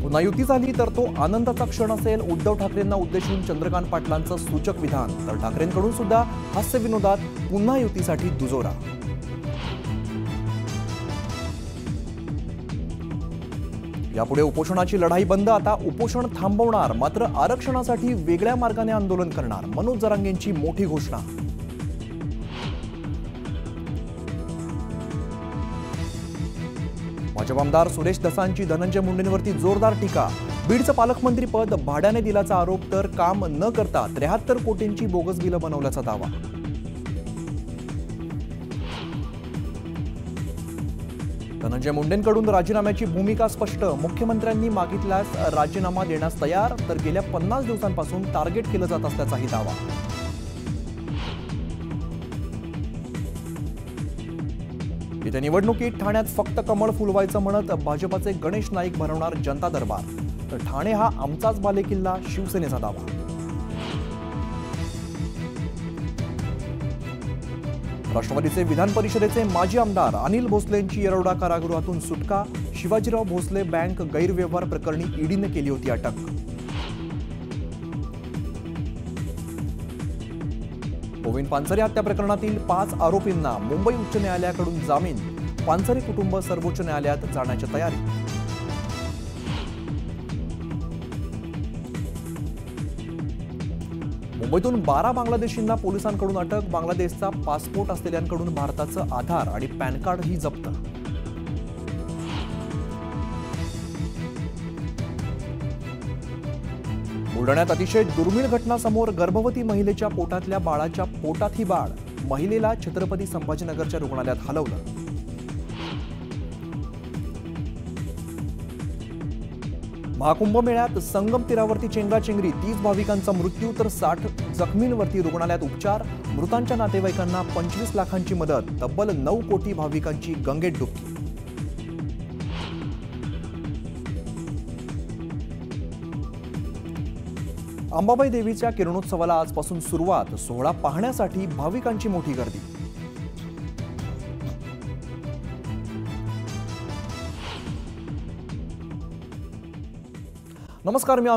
पुन्हा युती झाली तर तो आनंदाचा क्षण असेल। उद्धव ठाकरेंना उद्देशून चंद्रकांत पाटलांचं सूचक विधान। तर ठाकरेंकडून सुद्धा हास्य विनोदात पुन्हा युतीसाठी दुजोरा। यापुढे उपोषणाची लढाई बंद। आता उपोषण थांबवणार, मात्र आरक्षणासाठी वेगळ्या मार्गाने आंदोलन करणार। मनोज जरांगेंची मोठी घोषणा। भाजप आमदार सुरेश दसांची धनंजय मुंडेंवरती जोरदार टीका। बीडचं पालकमंत्री पद भाड्याने दिल्याचा आरोप, तर काम न करता 73 कोटींची बोगस बिलं बनवल्याचा दावा। धनंजय मुंडेंकडून राजीनाम्याची भूमिका स्पष्ट। मुख्यमंत्र्यांनी मागितल्यास राजीनामा देण्यास तयार, तर गेल्या 50 दिवसांपासून टार्गेट केलं जात असल्याचाही दावा। येत्या निवडणुकीत ठाण्यात फक्त कमळ फुलवायचं म्हणत भाजपाचे गणेश नाईक भरवणार जनता दरबार। तर ठाणे हा आमचाच बालेकिल्ला, शिवसेनेचा दावा। राष्ट्रवादीचे विधान परिषदेचे माजी आमदार अनिल भोसलेंची येरवडा कारागृहातून सुटका। शिवाजीराव भोसले बँक गैरव्यवहार प्रकरणी ईडीने केली होती अटक। गोविंद पानसरे हत्या प्रकरणातील 5 आरोपींना मुंबई उच्च न्यायालयाकडून जामीन। पानसरे कुटुंब सर्वोच्च न्यायालयात जाण्याची तयारी। मुंबईतून 12 बांगलादेशींना पोलिसांकडून अटक। बांगलादेशचा पासपोर्ट असलेल्यांकडून भारताचं आधार आणि पॅन कार्ड ही जप्त। बुलढाण्यात अतिशय दुर्मिळ घटना समोर। गर्भवती महिलेच्या पोटातल्या बाळाच्या पोटात ही बाळ। महिलेला छत्रपती संभाजीनगरच्या रुग्णालयात हलवलं। महाकुंभ मेळ्यात संगम तीरावरती चेंगराचेंगरी। 30 भाविकांचा मृत्यू, तर 60 जखमींवरती रुग्णालयात उपचार। मृतांच्या नातेवाईकांना 25 लाखांची मदत। तब्बल 9 कोटी भाविकांची गंगेत डुबकी। अंबाबाई देवीच्या किरणोत्सवाला आजपासून सुरुवात। सोहळा पाहण्यासाठी भाविकांची मोठी गर्दी। नमस्कार, मी